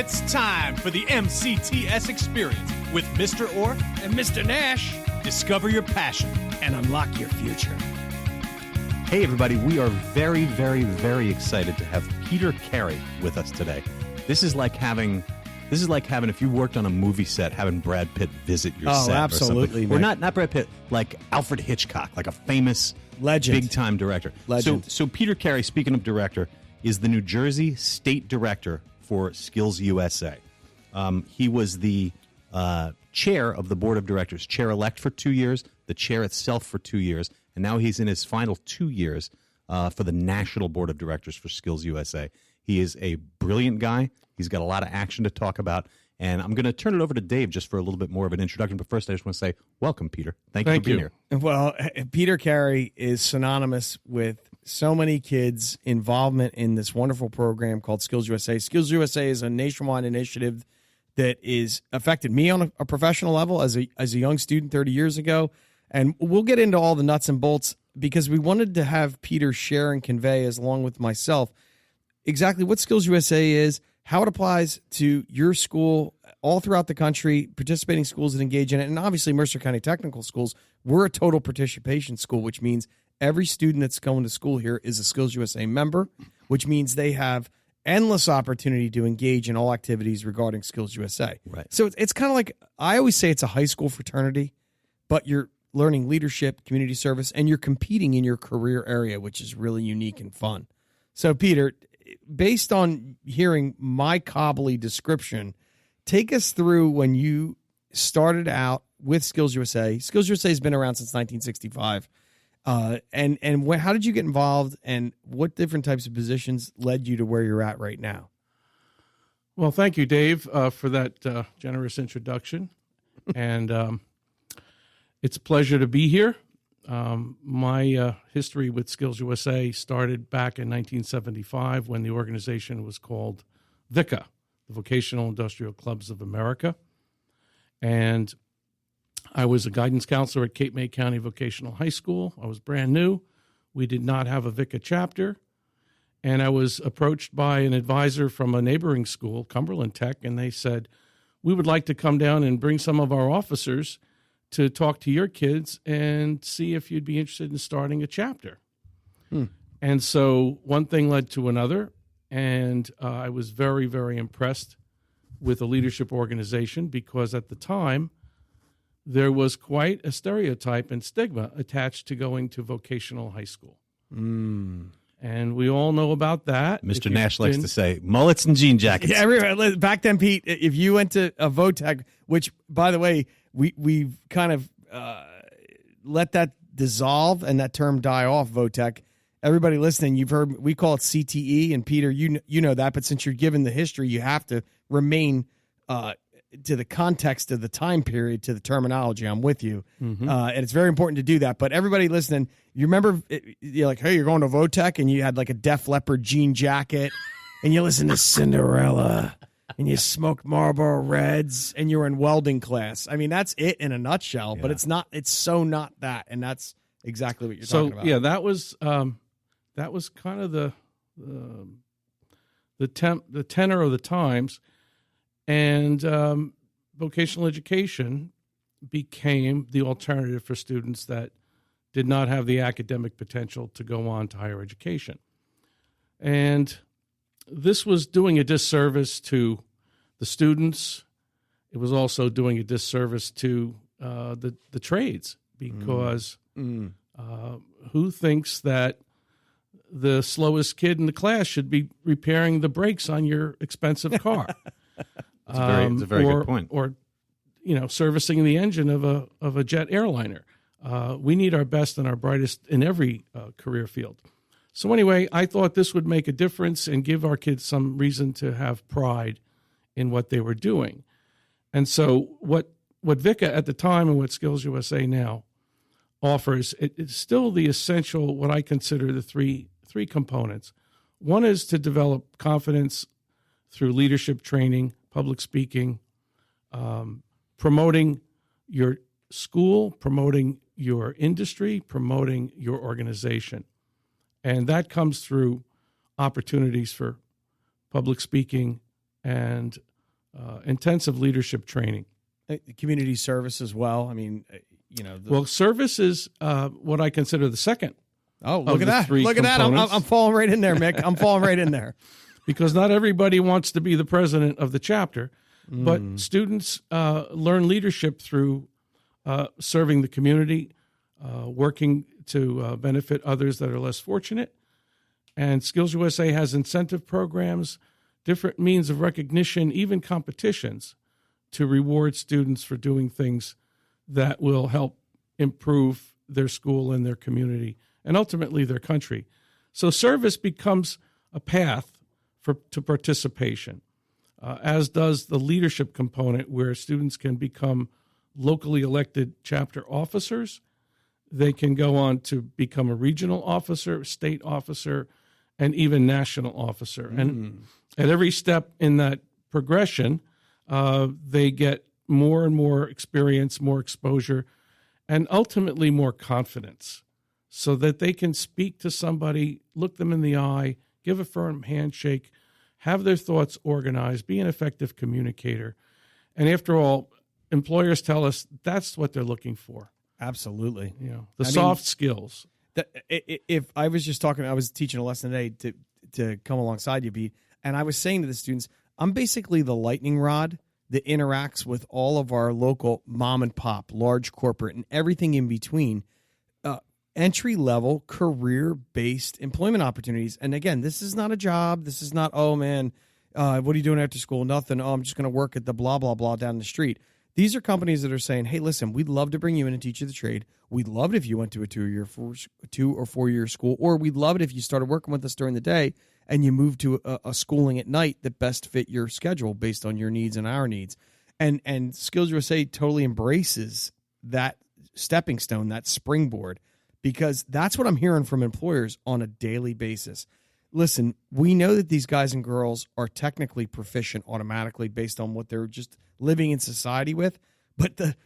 It's time for the MCTS Experience with Mr. Orr and Mr. Nash. Discover your passion and unlock your future. Hey, everybody. We are very, very, very excited to have Peter Carey with us today. This is like having, if you worked on a movie set, having Brad Pitt visit your set. Oh, absolutely. Or not Brad Pitt, like Alfred Hitchcock, like a famous legend, big-time director. Legend. So Peter Carey, speaking of director, is the New Jersey State Director for SkillsUSA. He was the chair of the board of directors, chair-elect for 2 years, the chair itself for 2 years, and now he's in his final 2 years for the national board of directors for SkillsUSA. He is a brilliant guy. He's got a lot of action to talk about, and I'm going to turn it over to Dave just for a little bit more of an introduction. But first, I just want to say welcome, Peter. Thank you for being here. Well, Peter Carey is synonymous with so many kids' involvement in this wonderful program called SkillsUSA. SkillsUSA is a nationwide initiative that is affected me on a professional level as a young student 30 years ago. And we'll get into all the nuts and bolts because we wanted to have Peter share and convey, as along with myself, exactly what SkillsUSA is, how it applies to your school all throughout the country, participating schools that engage in it. And obviously, Mercer County Technical Schools, we're a total participation school, which means every student that's going to school here is a SkillsUSA member, which means they have endless opportunity to engage in all activities regarding SkillsUSA. Right. So it's kind of like, I always say it's a high school fraternity, but you're learning leadership, community service, and you're competing in your career area, which is really unique and fun. So, Peter, based on hearing my cobbly description, take us through when you started out with SkillsUSA. SkillsUSA has been around since 1965. And how did you get involved, and what different types of positions led you to where you're at right now? Well, thank you, Dave, for that generous introduction. And it's a pleasure to be here. My history with SkillsUSA started back in 1975 when the organization was called VICA, the Vocational Industrial Clubs of America. And I was a guidance counselor at Cape May County Vocational High School. I was brand new. We did not have a VICA chapter. And I was approached by an advisor from a neighboring school, Cumberland Tech, and they said, we would like to come down and bring some of our officers to talk to your kids and see if you'd be interested in starting a chapter. And so one thing led to another, and I was very, very impressed with the leadership organization because at the time, there was quite a stereotype and stigma attached to going to vocational high school. And we all know about that. Mr. Nash likes to say, mullets and jean jackets. Yeah, back then, Pete, if you went to a VOTEC, which, by the way, we've kind of let that dissolve and that term die off, VOTEC. Everybody listening, you've heard, we call it CTE, and Peter, you know that, but since you're given the history, you have to remain to the context of the time period, to the terminology. I'm with you. And it's very important to do that. But everybody listening, you remember, you're like, hey, you're going to VOTEC, and you had like a Def Leppard jean jacket, and you listen to Cinderella, and you smoked Marlboro Reds, and you're in welding class. I mean, that's it in a nutshell, but it's not, it's so not that. And that's exactly what you're talking about. So, yeah, that was kind of the tenor of the times. And vocational education became the alternative for students that did not have the academic potential to go on to higher education. And this was doing a disservice to the students. It was also doing a disservice to the trades because who thinks that the slowest kid in the class should be repairing the brakes on your expensive car? It's a very good point. Or, servicing the engine of a jet airliner. We need our best and our brightest in every career field. So anyway, I thought this would make a difference and give our kids some reason to have pride in what they were doing. And so what VICA at the time and what SkillsUSA now offers, it's still the essential, what I consider the three components. One is to develop confidence through leadership training, public speaking, promoting your school, promoting your industry, promoting your organization. And that comes through opportunities for public speaking and intensive leadership training. Community service as well. I mean, Well, service is what I consider the second. Oh, look at that. Look at that. I'm falling right in there, Mick. I'm falling right in there. Because not everybody wants to be the president of the chapter, but students learn leadership through serving the community, working to benefit others that are less fortunate. And SkillsUSA has incentive programs, different means of recognition, even competitions to reward students for doing things that will help improve their school and their community and ultimately their country. So service becomes a path to participation, as does the leadership component, where students can become locally elected chapter officers. They can go on to become a regional officer, state officer, and even national officer. And at every step in that progression, they get more and more experience, more exposure, and ultimately more confidence, so that they can speak to somebody, look them in the eye, give a firm handshake, have their thoughts organized, be an effective communicator. And after all, employers tell us that's what they're looking for. Absolutely. The soft skills. If I was just talking, I was teaching a lesson today to come alongside you, Pete, and I was saying to the students, I'm basically the lightning rod that interacts with all of our local mom and pop, large corporate, and everything in between, entry-level, career-based employment opportunities. And again, this is not a job. This is not, oh, man, what are you doing after school? Nothing. Oh, I'm just going to work at the blah, blah, blah down the street. These are companies that are saying, hey, listen, we'd love to bring you in and teach you the trade. We'd love it if you went to a 2 or 4 year school, or we'd love it if you started working with us during the day and you moved to a schooling at night that best fit your schedule based on your needs and our needs. And SkillsUSA totally embraces that stepping stone, that springboard, because that's what I'm hearing from employers on a daily basis. Listen, we know that these guys and girls are technically proficient automatically based on what they're just living in society with, but the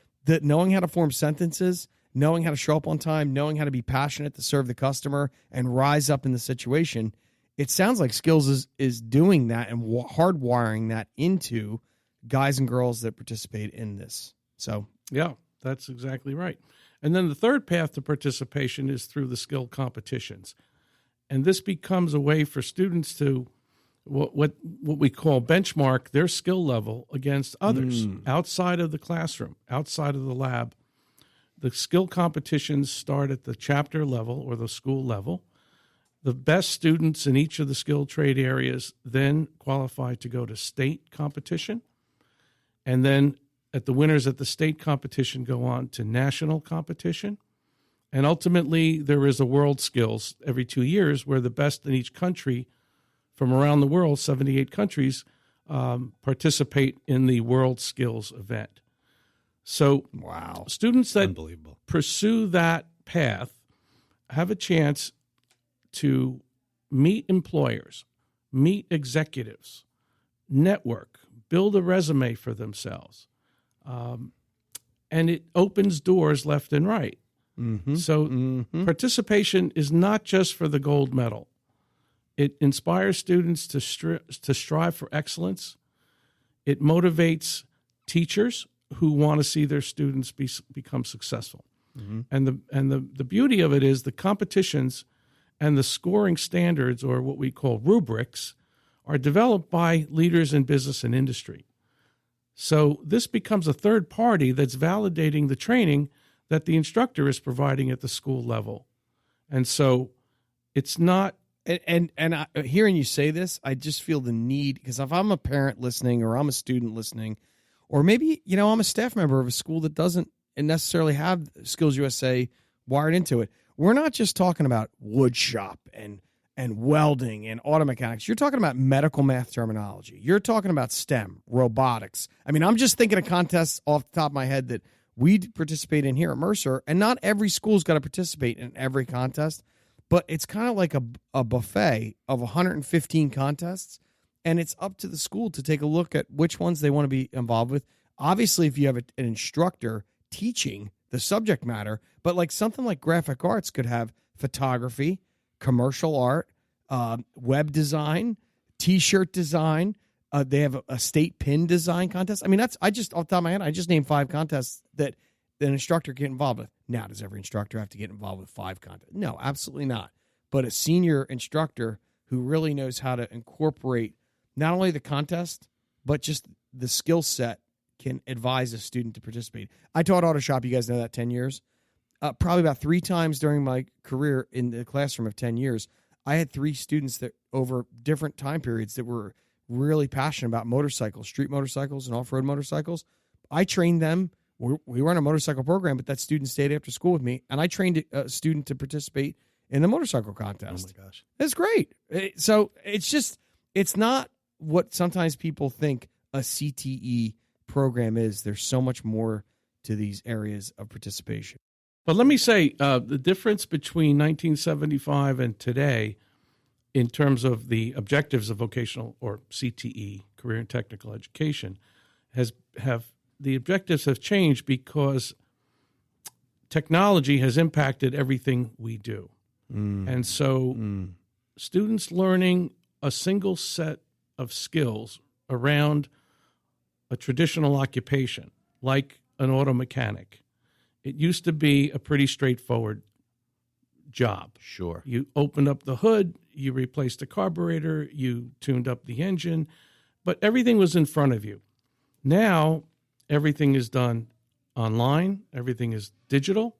knowing how to form sentences, knowing how to show up on time, knowing how to be passionate to serve the customer and rise up in the situation, it sounds like Skills is doing that and hardwiring that into guys and girls that participate in this. So, yeah, that's exactly right. And then the third path to participation is through the skill competitions. And this becomes a way for students to what we call benchmark their skill level against others outside of the classroom, outside of the lab. The skill competitions start at the chapter level or the school level. The best students in each of the skilled trade areas then qualify to go to state competition. And then the winners at the state competition go on to national competition. And ultimately, there is a World Skills every 2 years where the best in each country from around the world, 78 countries, participate in the World Skills event. So wow, students that pursue that path have a chance to meet employers, meet executives, network, build a resume for themselves. And it opens doors left and right. So participation is not just for the gold medal. It inspires students to strive for excellence. It motivates teachers who want to see their students become successful. And the beauty of it is the competitions and the scoring standards, or what we call rubrics, are developed by leaders in business and industry. So this becomes a third party that's validating the training that the instructor is providing at the school level. And so it's not... And hearing you say this, I just feel the need, because if I'm a parent listening or I'm a student listening, or maybe, I'm a staff member of a school that doesn't necessarily have SkillsUSA wired into it, we're not just talking about wood shop and welding and auto mechanics. You're talking about medical math terminology. You're talking about STEM, robotics. I mean, I'm just thinking of contests off the top of my head that we participate in here at Mercer, and not every school's got to participate in every contest, but it's kind of like a buffet of 115 contests, and it's up to the school to take a look at which ones they want to be involved with. Obviously, if you have an instructor teaching the subject matter, but like something like graphic arts could have photography, commercial art, web design, T-shirt design, They have a state pin design contest. I mean, off the top of my head, I just named 5 contests that an instructor can get involved with. Now, does every instructor have to get involved with 5 contests? No, absolutely not. But a senior instructor who really knows how to incorporate not only the contest, but just the skill set can advise a student to participate. I taught auto shop, you guys know that, 10 years. Probably about 3 times during my career in the classroom of 10 years, I had 3 students that over different time periods that were really passionate about motorcycles, street motorcycles and off-road motorcycles. I trained them. We run a motorcycle program, but that student stayed after school with me, and I trained a student to participate in the motorcycle contest. Oh, my gosh. It's great. So it's not what sometimes people think a CTE program is. There's so much more to these areas of participation. But let me say, the difference between 1975 and today in terms of the objectives of vocational or CTE, career and technical education, the objectives have changed because technology has impacted everything we do. And so students learning a single set of skills around a traditional occupation, like an auto mechanic, it used to be a pretty straightforward job. Sure. You opened up the hood, you replaced the carburetor, you tuned up the engine, but everything was in front of you. Now, everything is done online, everything is digital.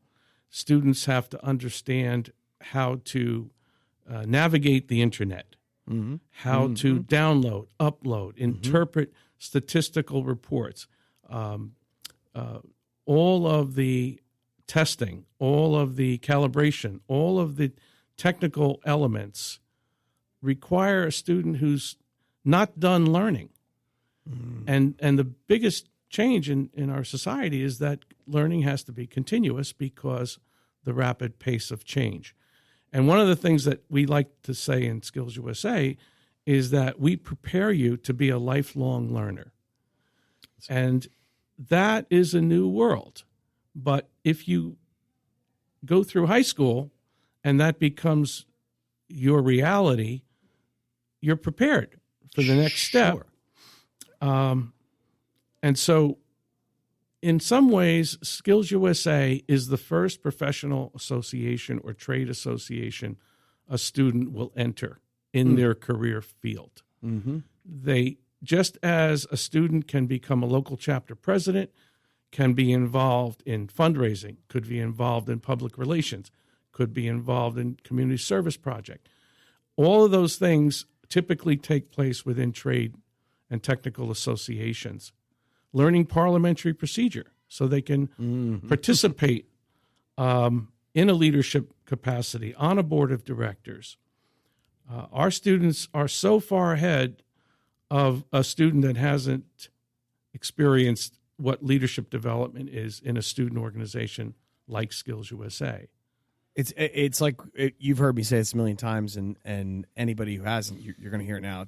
Students have to understand how to navigate the internet, how to download, upload, interpret statistical reports, all of the testing, all of the calibration, all of the technical elements require a student who's not done learning. And the biggest change in our society is that learning has to be continuous because the rapid pace of change. And one of the things that we like to say in SkillsUSA is that we prepare you to be a lifelong learner. And that is a new world. But if you go through high school and that becomes your reality, you're prepared for the next step. And so in some ways, SkillsUSA is the first professional association or trade association a student will enter in their career field. They, just as a student can become a local chapter president, can be involved in fundraising, could be involved in public relations, could be involved in community service project. All of those things typically take place within trade and technical associations. Learning parliamentary procedure so they can participate in a leadership capacity on a board of directors. Our students are so far ahead of a student that hasn't experienced what leadership development is in a student organization like SkillsUSA. It's like you've heard me say this a million times, and anybody who hasn't, you're going to hear it now.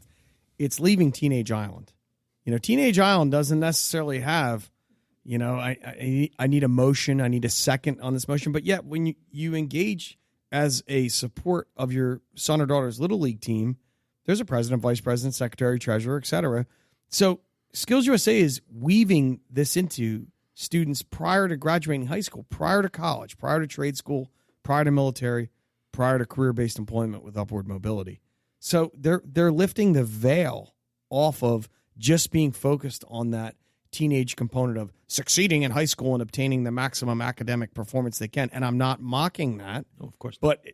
It's leaving Teenage Island. Teenage Island doesn't necessarily have, I need a motion, I need a second on this motion. But yet, when you engage as a support of your son or daughter's Little League team, there's a president, vice president, secretary, treasurer, etc. So SkillsUSA is weaving this into students prior to graduating high school, prior to college, prior to trade school, prior to military, prior to career-based employment with upward mobility. So they're lifting the veil off of just being focused on that teenage component of succeeding in high school and obtaining the maximum academic performance they can. And I'm not mocking that. No, of course. But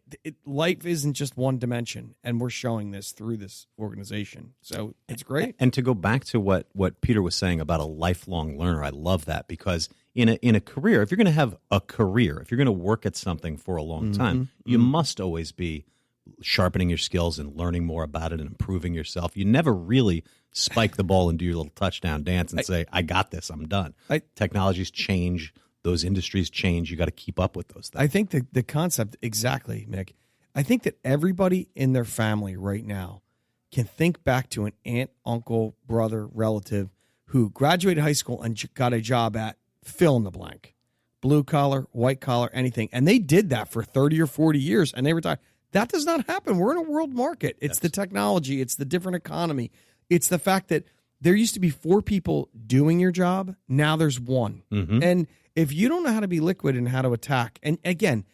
life isn't just one dimension, and we're showing this through this organization. So it's great. And to go back to what Peter was saying about a lifelong learner, I love that, because in a career, if you're going to have a career, if you're going to work at something for a long time, you must always be sharpening your skills and learning more about it and improving yourself. You never really spike the ball and do your little touchdown dance and say, I got this, I'm done. Technologies change, those industries change. You got to keep up with those things. I think the concept, exactly, Mick. I think that everybody in their family right now can think back to an aunt, uncle, brother, relative who graduated high school and got a job at fill in the blank, blue collar, white collar, anything. And they did that for 30 or 40 years and they retired. That does not happen. We're in a world market. It's the technology. It's the different economy. It's the fact that there used to be 4 people doing your job. Now there's 1. And if you don't know how to be liquid and how to attack, and again,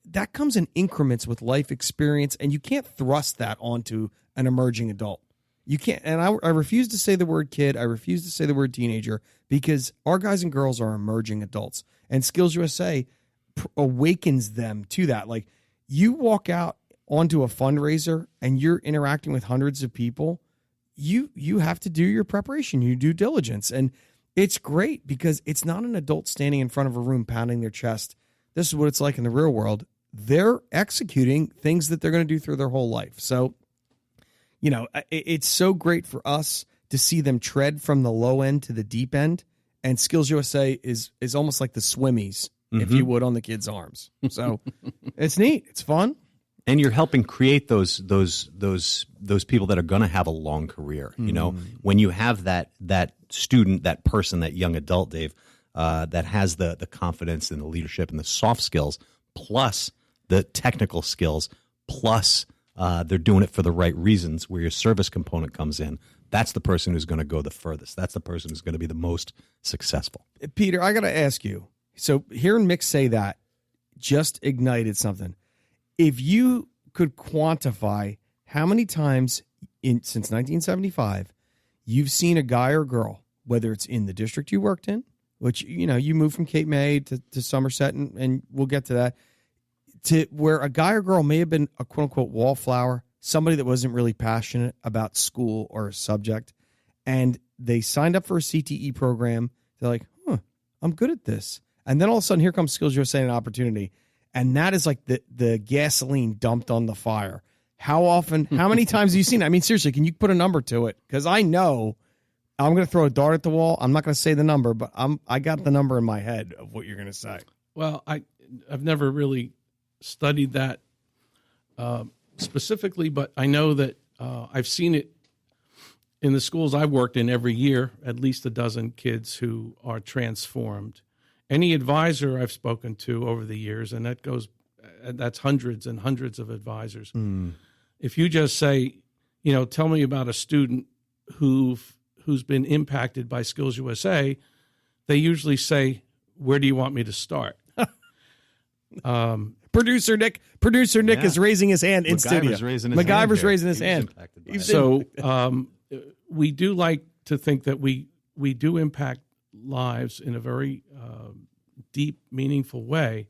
that comes in increments with life experience, and you can't thrust that onto an emerging adult. You can't, and I refuse to say the word kid. I refuse to say the word teenager, because our guys and girls are emerging adults, and Skills USA awakens them to that. Like, you walk out onto a fundraiser and you're interacting with hundreds of people, you have to do your preparation, your due diligence. And it's great because it's not an adult standing in front of a room pounding their chest. This is what it's like in the real world. They're executing things that they're going to do through their whole life. So, you know, it's so great for us to see them tread from the low end to the deep end. And Skills USA is almost like the swimmies, if you would, on the kids' arms. So it's neat. It's fun. And you're helping create those people that are going to have a long career. You know, when you have that student, that person, that young adult, Dave, that has the confidence and the leadership and the soft skills, plus the technical skills, plus they're doing it for the right reasons, where your service component comes in. That's the person who's going to go the furthest. That's the person who's going to be the most successful. Peter, I got to ask you. So hearing Mick say that just ignited something. If you could quantify how many times since 1975 you've seen a guy or girl, whether it's in the district you worked in, which, you know, you moved from Cape May to Somerset, and we'll get to that, to where a guy or girl may have been a quote-unquote wallflower, somebody that wasn't really passionate about school or a subject, and they signed up for a CTE program. They're like, I'm good at this. And then all of a sudden, here comes Skills USA, an opportunity. And that is like the gasoline dumped on the fire. How many times have you seen it? I mean, seriously, can you put a number to it? Because I know I'm going to throw a dart at the wall. I'm not going to say the number, but I got the number in my head of what you're going to say. Well, I've never really studied that specifically, but I know that I've seen it in the schools I've worked in every year, at least a dozen kids who are transformed. Any advisor I've spoken to over the years, and that's hundreds and hundreds of advisors. If you just say, you know, tell me about a student who's been impacted by Skills USA, they usually say, where do you want me to start? Producer Nick is raising his hand in studio. MacGyver's raising his hand. So we do like to think that we do impact lives in a very deep, meaningful way.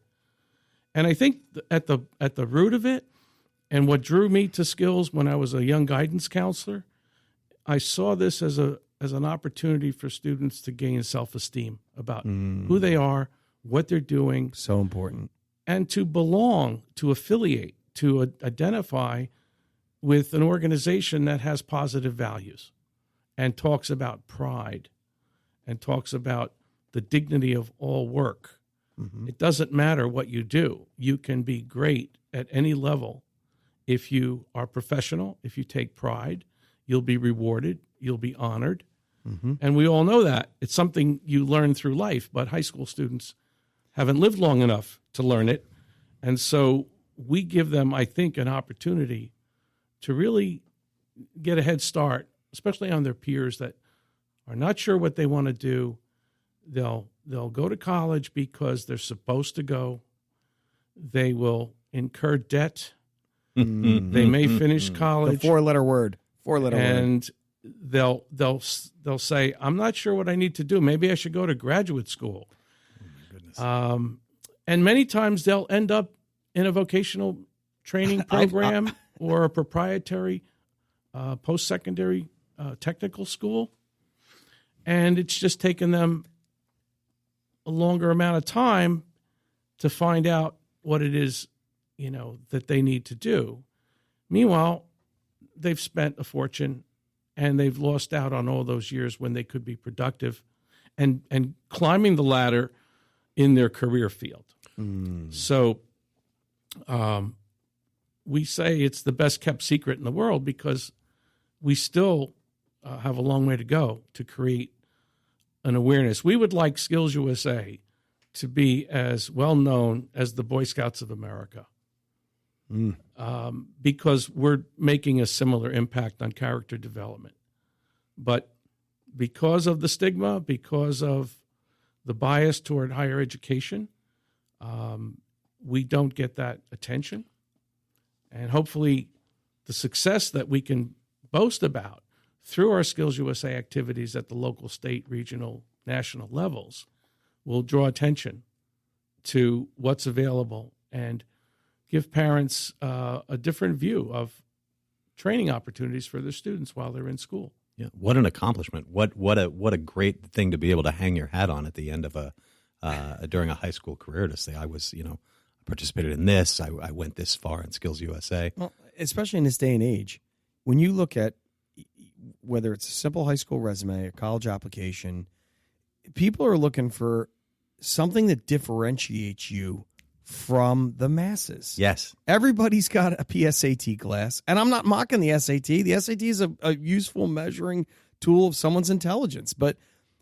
And I think at the root of it, and what drew me to Skills when I was a young guidance counselor, I saw this as an opportunity for students to gain self-esteem about who they are, what they're doing. So important. And to belong, to affiliate, to identify with an organization that has positive values and talks about pride and talks about the dignity of all work. It doesn't matter what you do. You can be great at any level. If you are professional, if you take pride, you'll be rewarded, you'll be honored. And we all know that. It's something you learn through life, but high school students haven't lived long enough to learn it. And so we give them, I think, an opportunity to really get a head start, especially on their peers that are not sure what they want to do. They'll go to college because they're supposed to go. They will incur debt. They may finish college. The four-letter word. And they'll say, I'm not sure what I need to do. Maybe I should go to graduate school. Oh my goodness. And many times they'll end up in a vocational training program or a proprietary post-secondary technical school. And it's just taken them a longer amount of time to find out what it is, you know, that they need to do. Meanwhile, they've spent a fortune and they've lost out on all those years when they could be productive and climbing the ladder in their career field. So we say it's the best kept secret in the world because we still have a long way to go to create an awareness. We would like Skills USA to be as well known as the Boy Scouts of America because we're making a similar impact on character development. But because of the stigma, because of the bias toward higher education, we don't get that attention. And hopefully the success that we can boast about through our SkillsUSA activities at the local, state, regional, national levels will draw attention to what's available and give parents a different view of training opportunities for their students while they're in school. Yeah, what an accomplishment! What a great thing to be able to hang your hat on at the end of during a high school career, to say I was, participated in this, I went this far in SkillsUSA. Well, especially in this day and age, when you look at whether it's a simple high school resume or college application, people are looking for something that differentiates you from the masses. Yes. Everybody's got a PSAT class, and I'm not mocking the SAT. The SAT is a useful measuring tool of someone's intelligence. But,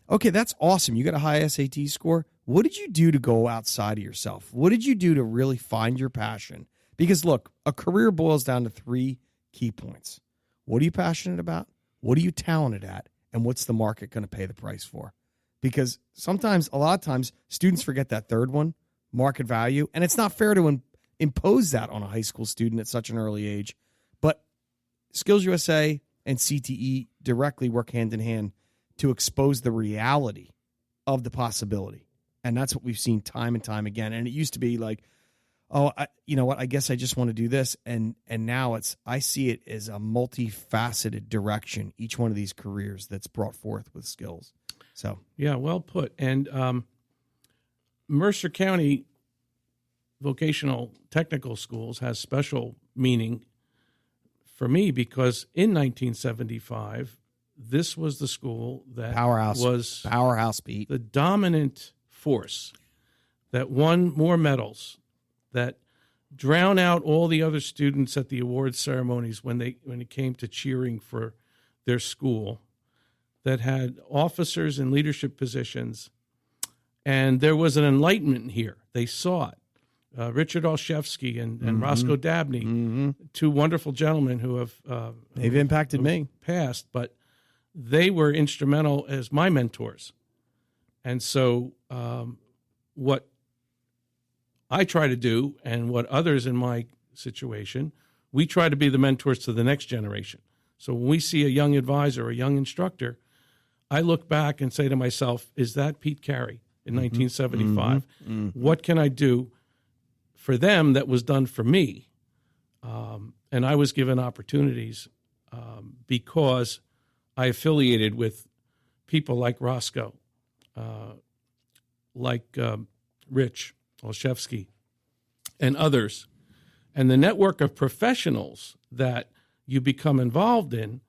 okay, that's awesome. You got a high SAT score. What did you do to go outside of yourself? What did you do to really find your passion? Because, look, a career boils down to 3 key points. What are you passionate about? What are you talented at? And what's the market going to pay the price for? Because a lot of times, students forget that third one, market value, and it's not fair to impose that on a high school student at such an early age. But SkillsUSA and CTE directly work hand in hand to expose the reality of the possibility. And that's what we've seen time and time again. And it used to be like, oh, you know what, I guess I just want to do this. And now I see it as a multifaceted direction, each one of these careers that's brought forth with skills. So yeah, well put. And Mercer County Vocational Technical Schools has special meaning for me because in 1975, this was the school that powerhouse, Pete, the dominant force that won more medals, that drown out all the other students at the awards ceremonies when it came to cheering for their school, that had officers in leadership positions. And there was an enlightenment here. They saw it. Richard Olszewski and Roscoe Dabney, 2 wonderful gentlemen who have they've impacted me passed, but they were instrumental as my mentors. And so what I try to do, and what others in my situation, we try to be the mentors to the next generation. So when we see a young advisor or a young instructor, I look back and say to myself, is that Pete Carey in 1975? What can I do for them that was done for me? And I was given opportunities because I affiliated with people like Roscoe, like Rich Olszewski, and others. And the network of professionals that you become involved in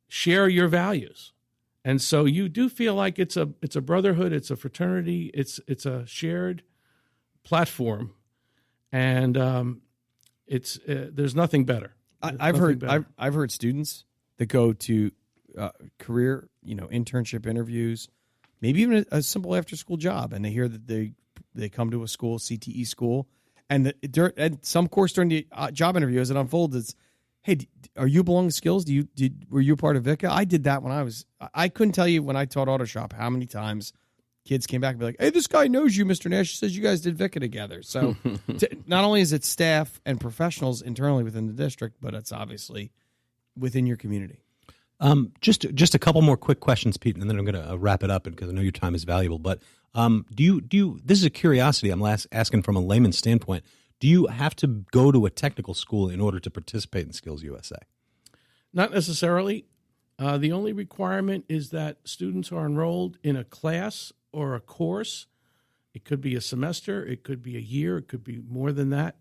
share your values. And so you do feel like it's a brotherhood, it's a fraternity, it's a shared platform, and there's nothing better. I've heard students that go to career, internship interviews, maybe even a simple after school job, and they hear that they come to a school, CTE school, and at some course during the job interview as it unfolds, it's, hey, are you belong to Skills? Were you part of VICA? I did that when I couldn't tell you when I taught auto shop how many times kids came back and be like, hey, this guy knows you, Mr. Nash. He says you guys did VICA together. So not only is it staff and professionals internally within the district, but it's obviously within your community. Just a couple more quick questions, Pete, and then I'm going to wrap it up because I know your time is valuable. But do you? This is a curiosity I'm asking from a layman's standpoint. Do you have to go to a technical school in order to participate in SkillsUSA? Not necessarily. The only requirement is that students are enrolled in a class or a course. It could be a semester, it could be a year, it could be more than that.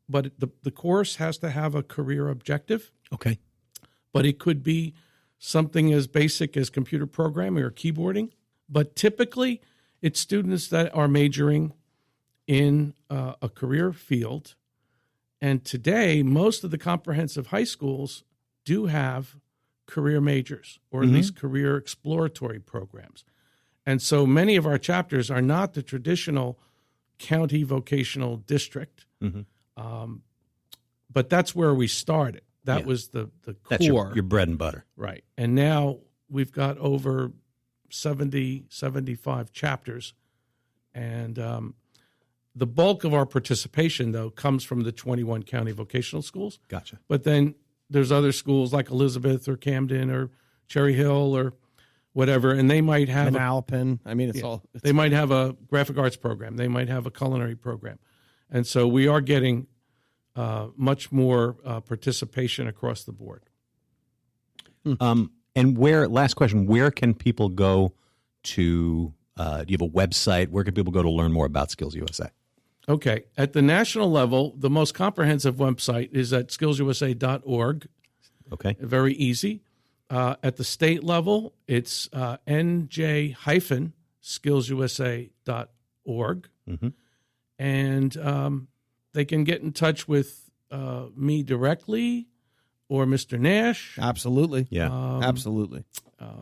But the course has to have a career objective. Okay. But it could be something as basic as computer programming or keyboarding. But typically, it's students that are majoring in a career field. And today, most of the comprehensive high schools do have career majors, or at least career exploratory programs. And so many of our chapters are not the traditional county vocational district, but that's where we started. That was the core. That's your bread and butter. Right. And now we've got over 70, 75 chapters. And the bulk of our participation, though, comes from the 21 county vocational schools. Gotcha. But then there's other schools like Elizabeth or Camden or Cherry Hill or whatever, and they might have Manalapan. I mean, they might have a graphic arts program. They might have a culinary program. And so we are getting much more participation across the board. And last question, where can people go to, do you have a website? Where can people go to learn more about SkillsUSA? Okay. At the national level, the most comprehensive website is at skillsusa.org. Okay. Very easy. At the state level, it's nj-skillsusa.org. Mm-hmm. And they can get in touch with me directly or Mr. Nash. Absolutely. Yeah. Absolutely.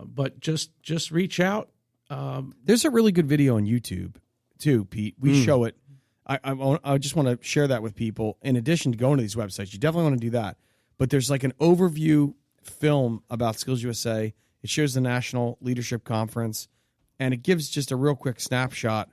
But just reach out. There's a really good video on YouTube, too, Pete. We show it. I just want to share that with people. In addition to going to these websites, you definitely want to do that. But there's like an overview film about SkillsUSA. It shows the National Leadership Conference, and it gives just a real quick snapshot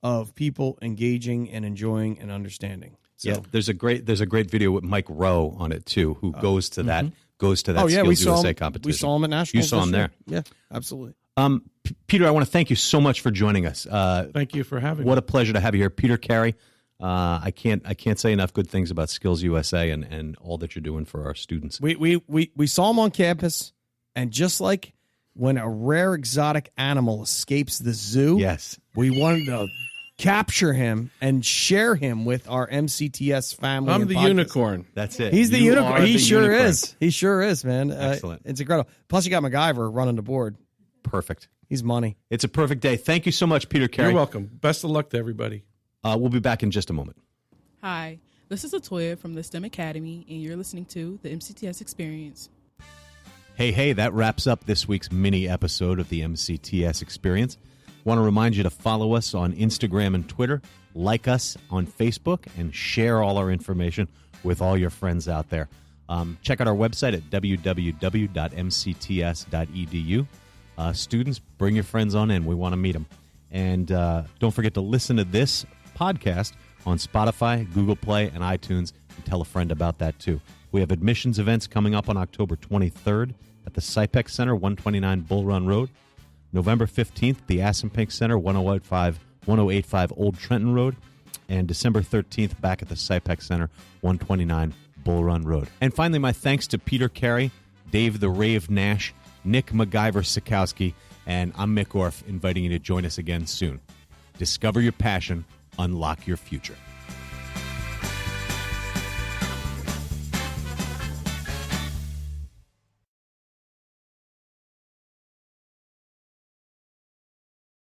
of people engaging and enjoying and understanding. So, yeah, there's a great video with Mike Rowe on it too, who goes to that SkillsUSA competition. We saw him at National. You saw him there. Yeah, absolutely. Peter, I want to thank you so much for joining us. Thank you for having me. What a pleasure to have you here, Peter Carey. I can't say enough good things about SkillsUSA and all that you're doing for our students. We saw him on campus, and just like when a rare exotic animal escapes the zoo, yes, we wanted to capture him and share him with our MCTS family. I'm the unicorn. That's it. He's the You unicorn. are He the sure unicorn. is. He sure is, man. Excellent. It's incredible. Plus, you got MacGyver running the board. Perfect. He's money. It's a perfect day. Thank you so much, Peter Carey. You're welcome. Best of luck to everybody. We'll be back in just a moment. Hi, this is Latoya from the STEM Academy, and you're listening to the MCTS Experience. Hey, that wraps up this week's mini episode of the MCTS Experience. Want to remind you to follow us on Instagram and Twitter, like us on Facebook, and share all our information with all your friends out there. Check out our website at www.mcts.edu. Students, bring your friends on in. We want to meet them. And don't forget to listen to this podcast on Spotify, Google Play, and iTunes, and tell a friend about that too. We have admissions events coming up on October 23rd at the Cypex Center, 129 Bull Run Road. November 15th, the Assunpink Center, 1085 Old Trenton Road. And December 13th, back at the Cypex Center, 129 Bull Run Road. And finally, my thanks to Peter Carey, Dave the Rave Nash, Nick MacGyver Sikowski, and I'm Mick Orff, inviting you to join us again soon. Discover your passion, unlock your future.